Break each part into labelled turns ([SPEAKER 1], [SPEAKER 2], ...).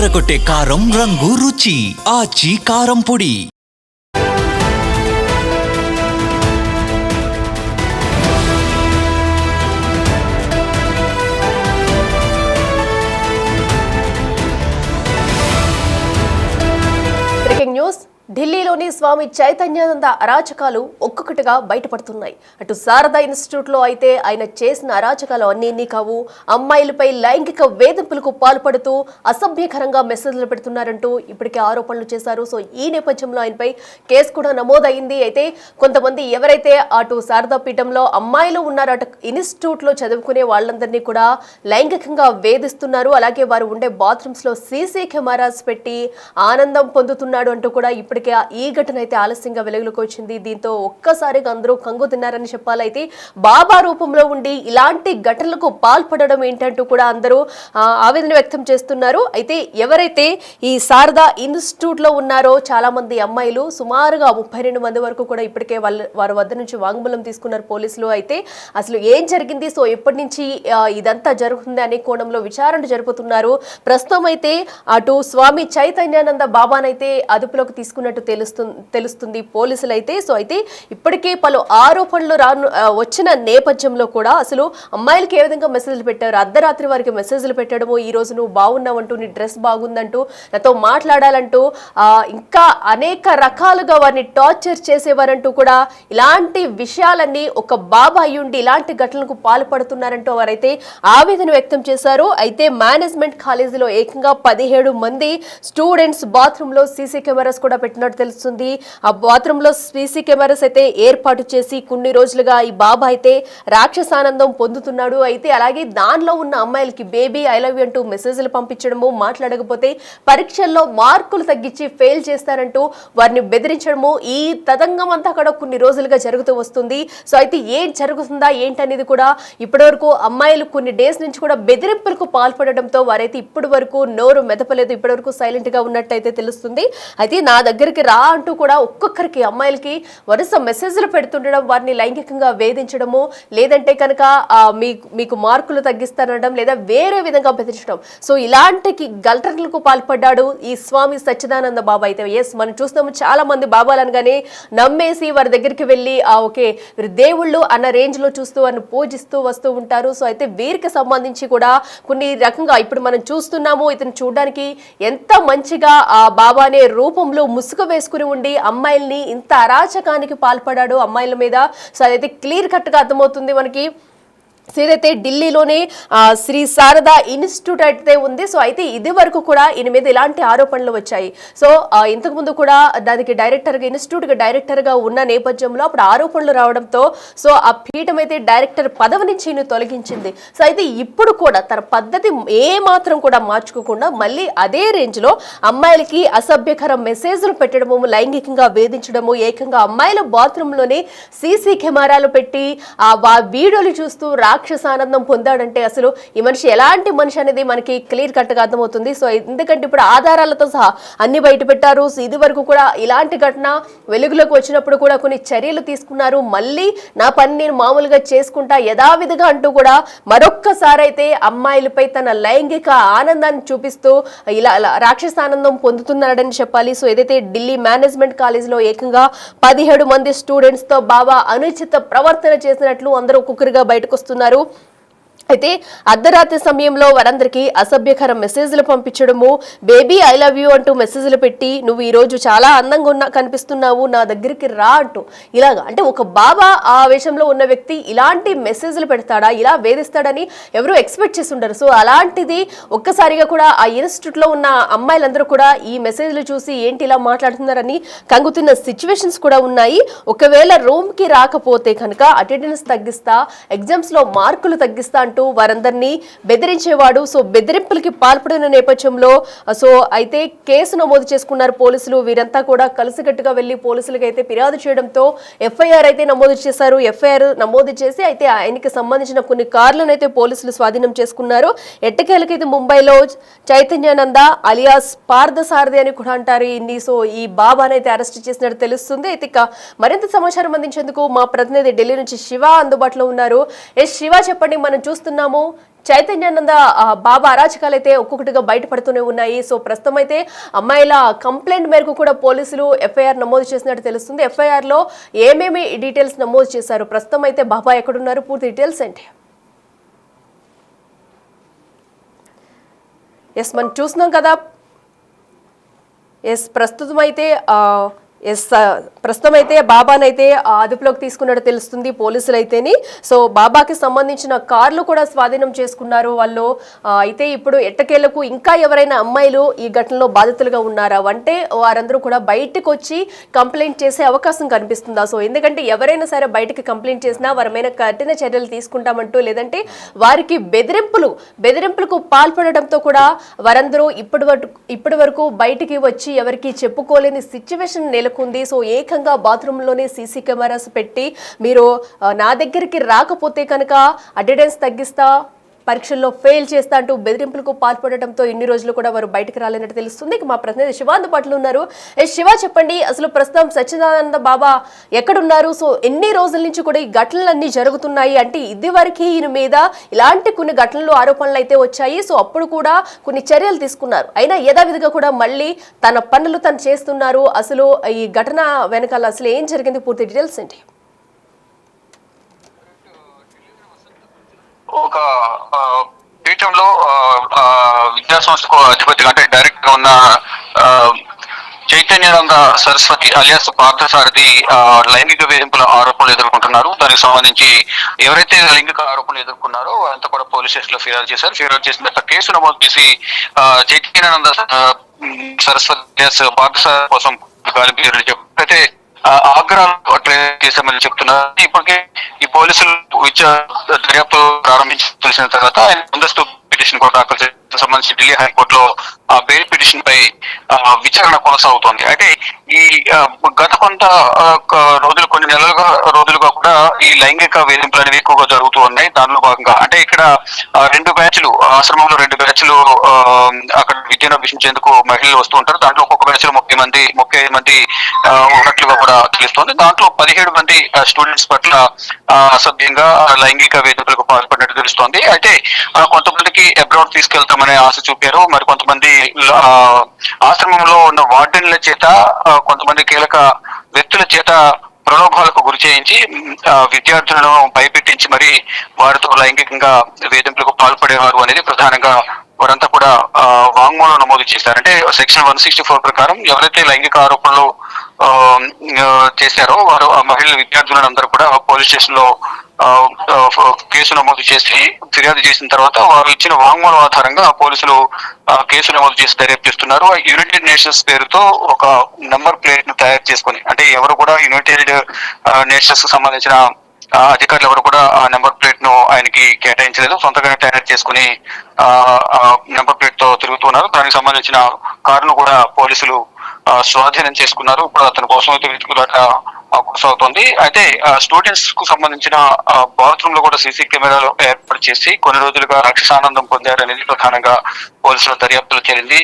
[SPEAKER 1] అదరగొట్టే కారం రంగు రుచి ఆచి కారం పొడి.
[SPEAKER 2] Breaking news. ఢిల్లీలోని స్వామి చైతన్యానంద అరాచకాలు ఒక్కొక్కటిగా బయటపడుతున్నాయి. అటు శారదా ఇన్స్టిట్యూట్లో అయితే ఆయన చేసిన అరాచకాలు అన్నీ కావు. అమ్మాయిలపై లైంగిక వేధింపులకు పాల్పడుతూ అసభ్యకరంగా మెసేజ్లు పెడుతున్నారంటూ ఇప్పటికే ఆరోపణలు చేశారు. సో ఈ నేపథ్యంలో ఆయనపై కేసు కూడా నమోదైంది. అయితే కొంతమంది ఎవరైతే అటు శారదా పీఠంలో అమ్మాయిలు ఉన్నారో అటు ఇన్స్టిట్యూట్లో చదువుకునే వాళ్ళందరినీ కూడా లైంగికంగా వేధిస్తున్నారు. అలాగే వారు ఉండే బాత్రూమ్స్లో సీసీ కెమెరాస్ పెట్టి ఆనందం పొందుతున్నాడు అంటూ కూడా ఇప్పటికే ఈ ఘటన అయితే ఆలస్యంగా వెలుగులోకి వచ్చింది. దీంతో ఒక్కసారిగా అందరూ కంగు తిన్నారని చెప్పాలి. అయితే బాబా రూపంలో ఉండి ఇలాంటి ఘటనలకు పాల్పడడం ఏంటంటూ కూడా అందరూ ఆవేదన వ్యక్తం చేస్తున్నారు. అయితే ఎవరైతే ఈ శారదా ఇన్స్టిట్యూట్ లో ఉన్నారో చాలా మంది అమ్మాయిలు సుమారుగా 32 మంది వరకు కూడా ఇప్పటికే వారి వద్ద నుంచి వాంగ్మూలం తీసుకున్నారు పోలీసులు. అయితే అసలు ఏం జరిగింది, సో ఎప్పటి నుంచి ఇదంతా జరుగుతుంది అనే కోణంలో విచారణ జరుపుతున్నారు. ప్రస్తుతం అయితే అటు స్వామి చైతన్యానంద బాబానైతే అదుపులోకి తీసుకున్నట్టు తెలుస్తుంది పోలీసులు అయితే. సో అయితే ఇప్పటికే పలు ఆరోపణలు వచ్చిన నేపథ్యంలో కూడా అసలు అమ్మాయిలకి ఏ విధంగా మెసేజ్లు పెట్టారు, అర్ధరాత్రి వారికి మెసేజ్లు పెట్టడము, ఈ రోజు నువ్వు బాగున్నావంటూ, నీ డ్రెస్ బాగుందంటూ, నాతో మాట్లాడాలంటూ, ఇంకా అనేక రకాలుగా వారిని టార్చర్ చేసేవారంటూ కూడా ఇలాంటి విషయాలన్నీ ఒక బాబా అయ్యుండి ఇలాంటి ఘటనలకు పాల్పడుతున్నారంటూ వారైతే ఆవేదన వ్యక్తం చేశారు. అయితే మేనేజ్మెంట్ కాలేజీలో ఏకంగా 17 మంది స్టూడెంట్స్ బాత్రూమ్ లో సీసీ కెమెరాస్ కూడా పెట్టినట్టు తెలుస్తుంది. ఆ బాత్రూమ్ లో సీసీ కెమెరాస్ అయితే ఏర్పాటు చేసి కొన్ని రోజులుగా ఈ బాబా అయితే రాక్షసానందం పొందుతున్నాడు. అయితే అలాగే దానిలో ఉన్న అమ్మాయిలకి బేబీ ఐ లవ్ యూ అంటూ మెసేజ్లు పంపించడము, మాట్లాడకపోతే పరీక్షల్లో మార్కులు తగ్గించి ఫెయిల్ చేస్తారంటూ వారిని బెదిరించడము, ఈ తతంగం అంతా కూడా కొన్ని రోజులుగా జరుగుతూ వస్తుంది. సో అయితే ఏం జరుగుతుందా ఏంటనేది కూడా ఇప్పటివరకు అమ్మాయిలు కొన్ని డేస్ నుంచి కూడా బెదిరింపులకు పాల్పడడంతో వారైతే ఇప్పటి వరకు నోరు మెదపలేదు, ఇప్పటి వరకు సైలెంట్ గా ఉన్నట్టయితే తెలుస్తుంది. అయితే నా దగ్గరికి రా అంటూ కూడా ఒక్కొక్కరికి అమ్మాయిలకి వరుస మెసేజ్లు పెడుతుండడం, వారిని లైంగికంగా వేధించడము, లేదంటే కనుక మీకు మార్కులు తగ్గిస్తానడం, లేదా వేరే విధంగా బెదిరించడం. సో ఇలాంటి ఘటనలకు పాల్పడ్డాడు ఈ స్వామి సచ్చిదానంద బాబా అయితే. ఎస్, మనం చూస్తాము చాలా మంది బాబాలు అనగానే నమ్మేసి వారి దగ్గరికి వెళ్ళి ఓకే దేవుళ్ళు అన్న రేంజ్ లో చూస్తూ వారిని పూజిస్తూ వస్తూ ఉంటారు. సో అయితే వీరికి సంబంధించి కూడా కొన్ని రకంగా ఇప్పుడు మనం చూస్తున్నాము. ఇతను చూడడానికి ఎంత మంచిగా ఆ బాబా అనే రూపంలో ముసుగు వేసుకుని ఉండి అమ్మాయిల్ని ఇంత అరాచకానికి పాల్పడాడు అమ్మాయిల మీద. సో అదైతే క్లియర్ కట్ గా అర్థమవుతుంది మనకి. ఏదైతే ఢిల్లీలోనే శ్రీ శారదా ఇన్స్టిట్యూట్ అయితే ఉంది. సో అయితే ఇది వరకు కూడా ఈయన మీద ఇలాంటి ఆరోపణలు వచ్చాయి. సో ఇంతకు ముందు కూడా దానికి డైరెక్టర్గా ఇన్స్టిట్యూట్గా డైరెక్టర్గా ఉన్న నేపథ్యంలో అప్పుడు ఆరోపణలు రావడంతో సో ఆ పీఠం అయితే డైరెక్టర్ పదవి నుంచి ఈయన తొలగించింది. సో అయితే ఇప్పుడు కూడా తన పద్ధతి ఏ మాత్రం కూడా మార్చుకోకుండా మళ్ళీ అదే రేంజ్లో అమ్మాయిలకి అసభ్యకర మెసేజ్లు పెట్టడము, లైంగికంగా వేధించడము, ఏకంగా అమ్మాయిల బాత్రూంలోనే సీసీ కెమెరాలు పెట్టి ఆ వీడియోలు చూస్తూ రాక్షసానందం పొందాడంటే అసలు ఈ మనిషి ఎలాంటి మనిషి అనేది మనకి క్లియర్ కట్ గా అర్థమవుతుంది. సో ఎందుకంటే ఇప్పుడు ఆధారాలతో సహా అన్ని బయట పెట్టారు. సో ఇది వరకు కూడా ఇలాంటి ఘటన వెలుగులోకి వచ్చినప్పుడు కూడా కొన్ని చర్యలు తీసుకున్నారు. మళ్ళీ నా పని నేను మామూలుగా చేసుకుంటా యథావిధిగా అంటూ కూడా మరొక్కసారి అయితే అమ్మాయిలపై తన లైంగిక ఆనందాన్ని చూపిస్తూ ఇలా రాక్షసానందం పొందుతున్నాడని చెప్పాలి. సో ఏదైతే ఢిల్లీ మేనేజ్మెంట్ కాలేజీలో ఏకంగా 17 మంది స్టూడెంట్స్ తో బాబా అనుచిత ప్రవర్తన చేసినట్లు అందరూ ఒక్కొక్కరిగా బయటకు వస్తున్నారు. అయితే అర్ధరాత్రి సమయంలో వారందరికీ అసభ్యకర మెసేజ్లు పంపించడము, బేబీ ఐ లవ్ యూ అంటూ మెసేజ్లు పెట్టి నువ్వు ఈ రోజు చాలా అందంగా కనిపిస్తున్నావు, నా దగ్గరికి రా అంటూ ఇలాగా. అంటే ఒక బాబా ఆవేశంలో ఉన్న వ్యక్తి ఇలాంటి మెసేజ్లు పెడతాడా, ఇలా వేధిస్తాడని ఎవరు ఎక్స్పెక్ట్ చేస్తుంటారు. సో అలాంటిది ఒక్కసారిగా కూడా ఆ ఇన్స్టిట్యూట్ లో ఉన్న అమ్మాయిలందరూ కూడా ఈ మెసేజ్లు చూసి ఏంటి ఇలా మాట్లాడుతున్నారని కంగుతున్న సిచ్యువేషన్స్ కూడా ఉన్నాయి. ఒకవేళ రూమ్ కి రాకపోతే కనుక అటెండెన్స్ తగ్గిస్తా, ఎగ్జామ్స్ లో మార్కులు తగ్గిస్తా అంటూ వారందరినీ బెదిరించేవాడు. సో బెదిరింపులకి పాల్పడిన నేపథ్యంలో సో అయితే కేసు నమోదు చేసుకున్నారు పోలీసులు. వీరంతా కూడా కలిసికట్టుగా వెళ్లి పోలీసులకు అయితే ఫిర్యాదు చేయడంతో ఎఫ్ఐఆర్ అయితే నమోదు చేశారు. ఎఫ్ఐఆర్ నమోదు చేసి అయితే ఆయనకి సంబంధించిన కొన్ని కార్లను అయితే పోలీసులు స్వాధీనం చేసుకున్నారు. ఎట్టకేలకైతే ముంబైలో చైతన్యానంద అలియాస్ పార్థసారథి అని కూడా అంటారు ఇన్ని. సో ఈ బాబాని అయితే అరెస్ట్ చేసినట్టు తెలుస్తుంది. అయితే మరింత సమాచారం అందించేందుకు మా ప్రతినిధి ఢిల్లీ నుంచి శివ అందుబాటులో ఉన్నారు. శివ, చెప్పండి, మనం చూస్తున్నాం చూస్తున్నాము. చైతన్యానంద బాబా అరాచకాలు అయితే ఒక్కొక్కటిగా బయటపడుతూనే ఉన్నాయి. సో ప్రస్తుతం అయితే అమ్మాయిల కంప్లైంట్ మేరకు కూడా పోలీసులు ఎఫ్ఐఆర్ నమోదు చేసినట్టు తెలుస్తుంది. ఎఫ్ఐఆర్ లో ఏమేమి డీటెయిల్స్ నమోదు చేశారు, ప్రస్తుతం అయితే బాబా ఎక్కడున్నారు, పూర్తి డీటెయిల్స్ ఏంటి? ఎస్, మనం చూస్తున్నాం కదా. ఎస్, ప్రస్తుతం అయితే బాబానైతే అదుపులోకి తీసుకున్నట్టు తెలుస్తుంది పోలీసులు అయితేని. సో బాబాకి సంబంధించిన కార్లు కూడా స్వాధీనం చేసుకున్నారు వాళ్ళు. అయితే ఇప్పుడు ఎట్టకేలకు ఇంకా ఎవరైనా అమ్మాయిలు ఈ ఘటనలో బాధితులుగా ఉన్నారా అంటే వారందరూ కూడా బయటకు వచ్చి కంప్లైంట్ చేసే అవకాశం కనిపిస్తుందా? సో ఎందుకంటే ఎవరైనా సరే బయటకు కంప్లైంట్ చేసినా వారి మీద కఠిన చర్యలు తీసుకుంటామంటూ, లేదంటే వారికి బెదిరింపులకు పాల్పడడంతో కూడా వారందరూ ఇప్పటి వరకు బయటికి వచ్చి ఎవరికి చెప్పుకోలేని సిచ్యువేషన్ నెలకొంది. సో ఏకంగా బాత్రూమ్ లోనే సీసీ కెమెరాస్ పెట్టి మీరు నా దగ్గరికి రాకపోతే కనుక అటెండెన్స్ తగ్గిస్తా, పరీక్షల్లో ఫెయిల్ చేస్తా అంటూ బెదిరింపులకు పాల్పడటంతో ఇన్ని రోజులు కూడా వారు బయటకు రాలేనట్టు తెలుస్తుంది. మా ప్రతినిధి శివ అందుబాటులో ఉన్నారు. శివ, చెప్పండి, అసలు ప్రస్తుతం సచ్చిదానంద బాబా ఎక్కడున్నారు? సో ఎన్ని రోజుల నుంచి కూడా ఈ ఘటనలన్నీ జరుగుతున్నాయి అంటే ఇదివరకు ఈయన మీద ఇలాంటి కొన్ని ఘటనలు, ఆరోపణలు అయితే వచ్చాయి. సో అప్పుడు కూడా కొన్ని చర్యలు తీసుకున్నారు, అయినా యథావిధిగా కూడా మళ్ళీ తన పనులు తను చేస్తున్నారు. అసలు ఈ ఘటన వెనకాల అసలు ఏం జరిగింది, పూర్తి డీటెయిల్స్ ఏంటి?
[SPEAKER 3] ఒక పీఠంలో విద్యా సంస్థకు అధిపతిగా అంటే డైరెక్ట్ గా ఉన్న చైతన్యానంద సరస్వతి అలియాస్ పార్థసారథి లైంగిక వేధింపుల ఆరోపణలు ఎదుర్కొంటున్నారు. దానికి సంబంధించి ఎవరైతే లైంగిక ఆరోపణలు ఎదుర్కొన్నారో వారంతా కూడా పోలీస్ స్టేషన్ లో ఫిర్యాదు చేశారు. ఫిర్యాదు చేసిన తర్వాత కేసు నమోదు చేసి చైతన్యానంద సరస్వతి పార్థసారథి కోసం అయితే ఆగ్రహాలు ట్రైన్ చేశామని చెప్తున్నారు. ఇప్పటికే ఈ పోలీసులు దర్యాప్తు ప్రారంభించి తెలిసిన తర్వాత ఆయన ముందస్తు పిటిషన్ కూడా దాఖలు సంబంధించి ఢిల్లీ హైకోర్టులో బెయిల్ పిటిషన్ పై విచారణ కొనసాగుతోంది. అయితే ఈ గత కొన్ని రోజులుగా కూడా ఈ లైంగిక వేధింపులు అనేవి ఎక్కువగా జరుగుతూ ఉన్నాయి. దానిలో భాగంగా అంటే ఇక్కడ 2 బ్యాచ్లు, ఆశ్రమంలో 2 బ్యాచ్లు అక్కడ విద్యను అభ్యసించేందుకు మహిళలు వస్తూ ఉంటారు. దాంట్లో ఒక్కొక్క బ్యాచ్ లో 35 మంది ఉన్నట్లుగా కూడా తెలుస్తోంది. దాంట్లో 17 మంది స్టూడెంట్స్ పట్ల అసభ్యంగా లైంగిక వేధింపులకు పాల్పడినట్టు తెలుస్తోంది. అయితే కొంతమందికి అబ్రాడ్ తీసుకెళ్తామనే ఆశ చూపారు. మరి కొంతమంది ఆశ్రమంలో ఉన్న వార్డెన్ల చేత, కొంతమంది కీలక వ్యక్తుల చేత ప్రలోభాలకు గురి చేయించి విద్యార్థులను భయపెట్టించి మరి వారితో లైంగికంగా వేధింపులకు పాల్పడేవారు అనేది ప్రధానంగా వారంతా కూడా వాంగ్మూలం నమోదు చేశారు. అంటే సెక్షన్ 164 ప్రకారం ఎవరైతే లైంగిక ఆరోపణలు చేశారో వారు ఆ మహిళల విద్యార్థులను అందరూ కూడా పోలీస్ స్టేషన్ లో కేసు నమోదు చేసి ఫిర్యాదు చేసిన తర్వాత వారు ఇచ్చిన వాంగ్మూలం ఆధారంగా పోలీసులు కేసు నమోదు చేసి దర్యాప్తు చేస్తున్నారు. యునైటెడ్ నేషన్స్ పేరుతో ఒక నెంబర్ ప్లేట్ ను తయారు చేసుకుని, అంటే ఎవరు కూడా యునైటెడ్ నేషన్స్ కు సంబంధించిన అధికారులు ఎవరు కూడా ఆ నెంబర్ ప్లేట్ ను ఆయనకి కేటాయించలేదు, సొంతంగానే తయారు చేసుకుని నెంబర్ ప్లేట్ తో తిరుగుతున్నారు. దానికి సంబంధించిన కారును కూడా పోలీసులు స్వాధీనం చేసుకున్నారు. ఇప్పుడు అతని కోసం అయితే వెతుకులాట కొనసాగుతోంది. అయితే స్టూడెంట్స్ కు సంబంధించిన బాత్రూమ్ లో కూడా సీసీ కెమెరాలు ఏర్పాటు చేసి కొన్ని రోజులుగా రాక్షసానందం పొందారు అనేది ప్రధానంగా పోలీసుల దర్యాప్తులో చేరింది.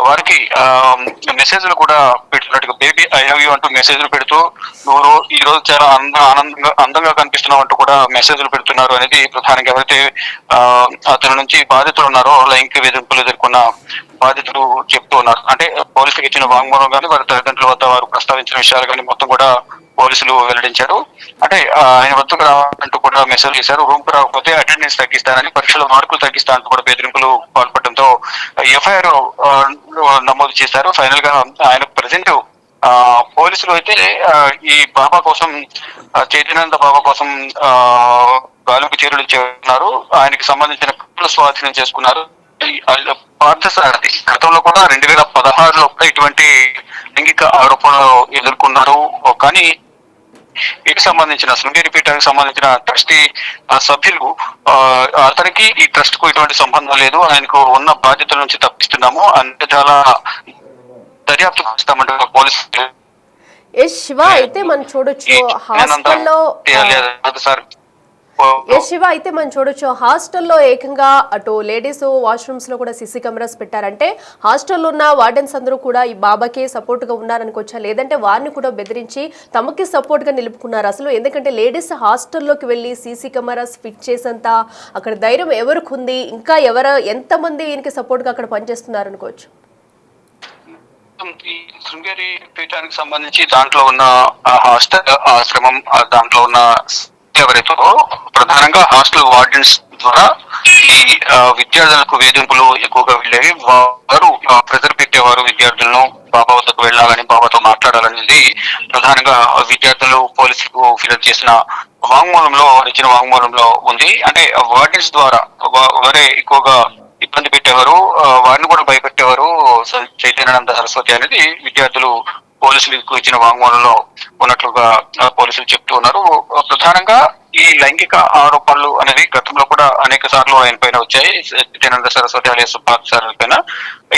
[SPEAKER 3] వారికి మెసేజ్లు కూడా పెడుతున్నట్టుగా, బేబీ ఐ లవ్ యూ అంటూ మెసేజ్లు పెడుతూ నువ్వు ఈ రోజు చాలా అందంగా కనిపిస్తున్నావు అంటూ కూడా మెసేజ్లు పెడుతున్నారు అనేది ప్రధానంగా ఎవరైతే అతని నుంచి బాధితులు ఉన్నారో, లైంగిక వేధింపులు ఎదుర్కొన్న బాధితులు చెప్తూ ఉన్నారు. అంటే పోలీసులకు ఇచ్చిన వాంగ్మూలం కానీ వారి తల్లిదండ్రుల వద్ద వారు ప్రస్తావించిన విషయాలు కానీ మొత్తం కూడా పోలీసులు వెల్లడించారు. అంటే ఆయన వద్దకు రావాలంటూ కూడా మెసేజ్ చేశారు. రూమ్ కు రాకపోతే అటెండెన్స్ తగ్గిస్తానని, పరీక్షలో మార్కులు తగ్గిస్తానంటూ కూడా బెదిరింపులు పాల్పడడంతో ఎఫ్ఐఆర్ నమోదు చేశారు. ఫైనల్ గా ఆయన ప్రజెంట్ పోలీసులు అయితే ఈ బాబా కోసం, చైతన్యానంద బాబా కోసం గాలింపు చర్యలు చేస్తున్నారు. ఆయనకి సంబంధించిన స్వాధీనం చేసుకున్నారు. పార్థసారథి గతంలో కూడా 2016లో ఇటువంటి లైంగిక ఆరోపణలు ఎదుర్కొన్నారు. కానీ వీటికి సంబంధించిన శృంగేరి పీఠానికి సంబంధించిన ట్రస్టీ సభ్యులు అతనికి ఈ ట్రస్ట్ కు ఎటువంటి సంబంధం లేదు, ఆయనకు ఉన్న బాధ్యతల నుంచి తప్పిస్తున్నాము అంటే చాలా దర్యాప్తు చేస్తామంటే పోలీసులు.
[SPEAKER 2] శివ, అయితే మనం చూడొచ్చు హాస్టల్లో శివ, అయితే మనం చూడొచ్చు హాస్టల్లో ఏకంగా అటు లేడీస్ వాష్రూమ్స్ లో కూడా సీసీ కెమెరాస్ పెట్టారంటే హాస్టల్లో ఉన్న వార్డెన్స్ అందరూ కూడా ఈ బాబాకే సపోర్ట్ గా ఉన్నారనుకోవచ్చా, లేదంటే వారిని కూడా బెదిరించి తమకి సపోర్ట్ గా నిలుపుకున్నారు అసలు? ఎందుకంటే లేడీస్ హాస్టల్లోకి వెళ్ళి సీసీ కెమెరాస్ ఫిట్ చేసేంత అక్కడ ధైర్యం ఎవరికి ఉంది, ఇంకా ఎంతమంది ఈయనకి సపోర్ట్ గా అక్కడ పనిచేస్తున్నారు అనుకోవచ్చు?
[SPEAKER 3] ఈ శృంగేరి పీఠానికి సంబంధించి దాంట్లో ఉన్న హాస్టల్ ఆశ్రమం, దాంట్లో ఉన్న ఎవరైతే ప్రధానంగా హాస్టల్ వార్డెన్స్ ద్వారా ఈ విద్యార్థులకు వేధింపులు ఎక్కువగా వెళ్ళేవి. వారు ప్రెజర్ పెట్టేవారు విద్యార్థులను బాబా వద్దకు వెళ్ళాలని, బాబాతో మాట్లాడాలనేది ప్రధానంగా విద్యార్థులు పోలీసులకు ఫిర్యాదు చేసిన వాంగ్మూలంలో, ఇచ్చిన వాంగ్మూలంలో ఉంది. అంటే వార్డెన్స్ ద్వారా వారే ఎక్కువగా ఇబ్బంది పెట్టేవారు, వారిని కూడా భయపెట్టేవారు చైతన్యానంద సరస్వతి అనేది విద్యార్థులు పోలీసులకు ఇచ్చిన వాంగ్మూలంలో ఉన్నట్లుగా పోలీసులు చెప్తూ ఉన్నారు. ప్రధానంగా ఈ లైంగిక ఆరోపణలు అనేవి గతంలో కూడా అనేక సార్లు ఆయన పైన వచ్చాయి, చైతన్యానంద సరస్వతి అనే సుభాష్ సార్ పైన.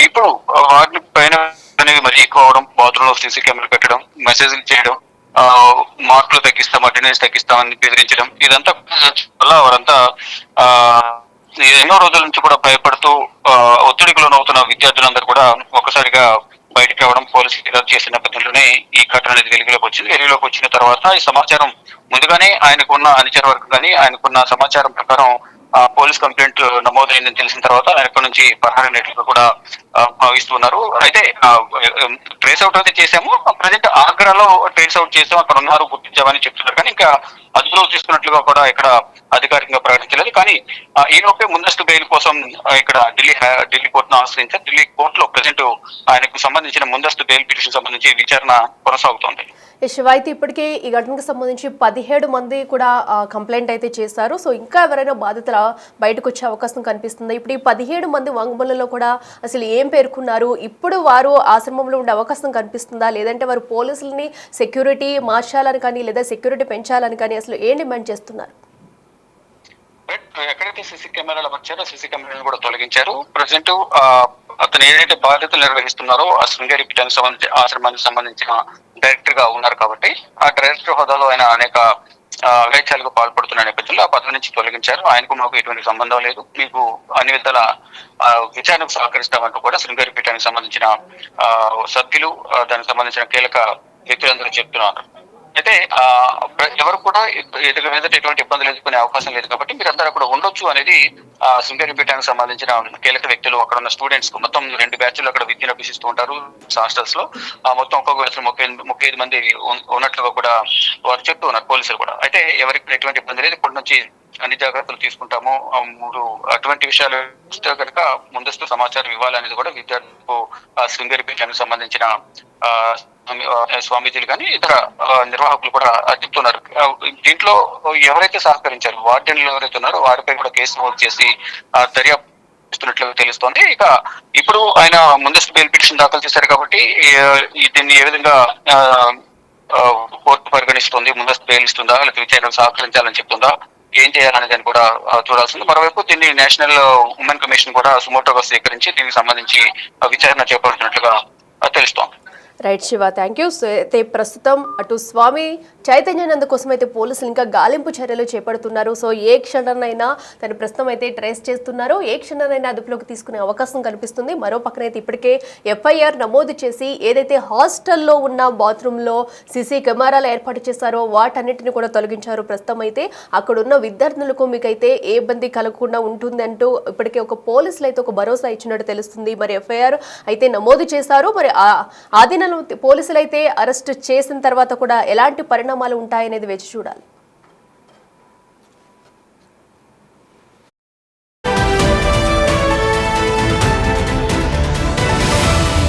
[SPEAKER 3] ఇప్పుడు వారిని పైన అనేవి మరి ఎక్కువ అవడం, బాత్రూంలో సీసీ కెమెరా పెట్టడం, మెసేజ్లు చేయడం, మార్కులు తగ్గిస్తాం, అటెండెన్స్ తగ్గిస్తామని బెదిరించడం, ఇదంతా వల్ల వారంతా ఎన్నో రోజుల నుంచి కూడా భయపడుతూ ఒత్తిడికి లోనవుతున్న విద్యార్థులందరూ కూడా ఒక్కసారిగా బయటకు రావడం, పోలీసులు ఫిర్యాదు చేసిన నేపథ్యంలోనే ఈ ఘటన అనేది వెలుగులోకి వచ్చింది. వెలుగులోకి వచ్చిన తర్వాత ఈ సమాచారం ముందుగానే ఆయనకున్న అనుచర వర్గం కానీ ఆయనకున్న సమాచారం ప్రకారం పోలీస్ కంప్లైంట్ నమోదైందని తెలిసిన తర్వాత ఆయన ఇక్కడ నుంచి పరారైనట్లుగా కూడా భావిస్తున్నారు. అయితే ట్రేస్ అవుట్ అయితే చేశాము, ప్రజెంట్ ఆగ్రాలో ట్రేస్ అవుట్ చేసాం, అక్కడ ఉన్నారు, గుర్తించామని చెప్తున్నారు. కానీ ఇంకా అదుపులోకి తీసుకున్నట్లుగా కూడా ఇక్కడ అధికారికంగా ప్రకటించలేదు. కానీ ఈలోపే ముందస్తు బెయిల్ కోసం ఇక్కడ ఢిల్లీ కోర్టును ఆశ్రయించారు. ఢిల్లీ కోర్టులో ప్రజెంట్ ఆయనకు సంబంధించిన ముందస్తు బెయిల్ పిటిషన్ సంబంధించి విచారణ కొనసాగుతోంది.
[SPEAKER 2] శివ, అయితే ఇప్పటికే ఈ ఘటనకు సంబంధించి 17 మంది కూడా కంప్లైంట్ అయితే చేశారు. సో ఇంకా ఎవరైనా బాధితుల బయటకు వచ్చే అవకాశం కనిపిస్తుంది? ఇప్పుడు ఈ 17 మంది వాంగ్మూలంలో కూడా అసలు ఏం పేర్కొన్నారు? ఇప్పుడు వారు ఆశ్రమంలో ఉండే అవకాశం కనిపిస్తుందా, లేదంటే వారు పోలీసులని సెక్యూరిటీ మార్చాలని కానీ లేదా సెక్యూరిటీ పెంచాలని కానీ అసలు ఏం డిమాండ్ చేస్తున్నారు?
[SPEAKER 3] ఎక్కడైతే సీసీ కెమెరాలు వచ్చారో సీసీ కెమెరాలను కూడా తొలగించారు. ప్రజెంట్ అతను ఏదైతే బాధ్యతలు నిర్వహిస్తున్నారో ఆ శృంగేరి పీఠానికి సంబంధించి ఆశ్రమానికి సంబంధించిన డైరెక్టర్ గా ఉన్నారు కాబట్టి ఆ డైరెక్టర్ హోదాలో ఆయన అనేక అఘాయిత్యాలకు పాల్పడుతున్న నేపథ్యంలో ఆ పదవి నుంచి తొలగించారు. ఆయనకు మాకు ఎటువంటి సంబంధం లేదు, మీకు అన్ని విధాల విచారణకు సహకరిస్తామంటూ కూడా శృంగేరి పీఠానికి సంబంధించిన సభ్యులు, దానికి సంబంధించిన కీలక వ్యక్తులందరూ చెప్తున్నారు. అయితే ఎవరు కూడా ఎటువంటి ఇబ్బందులు ఎదుర్కొనే అవకాశం లేదు కాబట్టి మీరందరూ అక్కడ ఉండొచ్చు అనేది శృంగేరి పీఠానికి సంబంధించిన కీలక వ్యక్తులు, అక్కడ ఉన్న స్టూడెంట్స్ కు మొత్తం 2 బ్యాచ్లు అక్కడ విద్యను అభ్యసిస్తూ ఉంటారు హాస్టల్స్ లో. మొత్తం ఒక్కొక్క బ్యాచ్ 35 మంది ఉన్నట్లుగా కూడా వారు చెప్తూ ఉన్నారు పోలీసులు కూడా. అయితే ఎవరికి ఎటువంటి ఇబ్బంది లేదు, ఇప్పటి నుంచి అన్ని జాగ్రత్తలు తీసుకుంటాము, అటువంటి విషయాలు వస్తే కనుక ముందస్తు సమాచారం ఇవ్వాలనేది కూడా విద్యార్థులకు శృంగేరి పీఠానికి సంబంధించిన స్వామీజీలు కానీ ఇతర నిర్వాహకులు కూడా చెప్తున్నారు. దీంట్లో ఎవరైతే సహకరించారు, వార్డెన్లు ఎవరైతే ఉన్నారో వారిపై కూడా కేసు నమోదు చేసి దర్యాప్తున్నట్లు తెలుస్తోంది. ఇక ఇప్పుడు ఆయన ముందస్తు బెయిల్ పిటిషన్ దాఖలు చేశారు కాబట్టి దీన్ని ఏ విధంగా కోర్టు పరిగణిస్తుంది, ముందస్తు బెయిల్ ఇస్తుందా, లేకపోతే విచారణకు సహకరించాలని చెప్తుందా, ఏం చేయాలనే దాన్ని కూడా చూడాల్సింది. మరోవైపు దీన్ని నేషనల్ ఉమెన్ కమిషన్ కూడా సుమోటోగా స్వీకరించి దీనికి సంబంధించి విచారణ చేపడుతున్నట్లుగా తెలుస్తోంది.
[SPEAKER 2] Right Shiva, thank you. So అయితే ప్రస్తుతం అటు స్వామి చైతన్యానంద కోసం అయితే పోలీసులు ఇంకా గాలింపు చర్యలు చేపడుతున్నారు. సో ఏ క్షణాన్నైనా తను ప్రస్తుతం అయితే ట్రేస్ చేస్తున్నారు, ఏ క్షణాన్నైనా అదుపులోకి తీసుకునే అవకాశం కనిపిస్తుంది. మరో పక్కనైతే ఇప్పటికే FIR నమోదు చేసి ఏదైతే హాస్టల్లో ఉన్న బాత్రూంలో సీసీ కెమెరాలు ఏర్పాటు చేశారో వాటన్నిటిని కూడా తొలగించారు. ప్రస్తుతం అయితే అక్కడ ఉన్న విద్యార్థులకు మీకైతే ఏ ఇబ్బంది కలగకుండా ఉంటుంది అంటూ ఇప్పటికే ఒక పోలీసులు అయితే ఒక భరోసా ఇచ్చినట్టు తెలుస్తుంది. మరి FIR అయితే నమోదు చేశారు. మరి ఆ దిన పోలీసులు అయితే అరెస్ట్ చేసిన తర్వాత కూడా ఎలాంటి పరిణామాలు ఉంటాయనేది వేచి చూడాలి.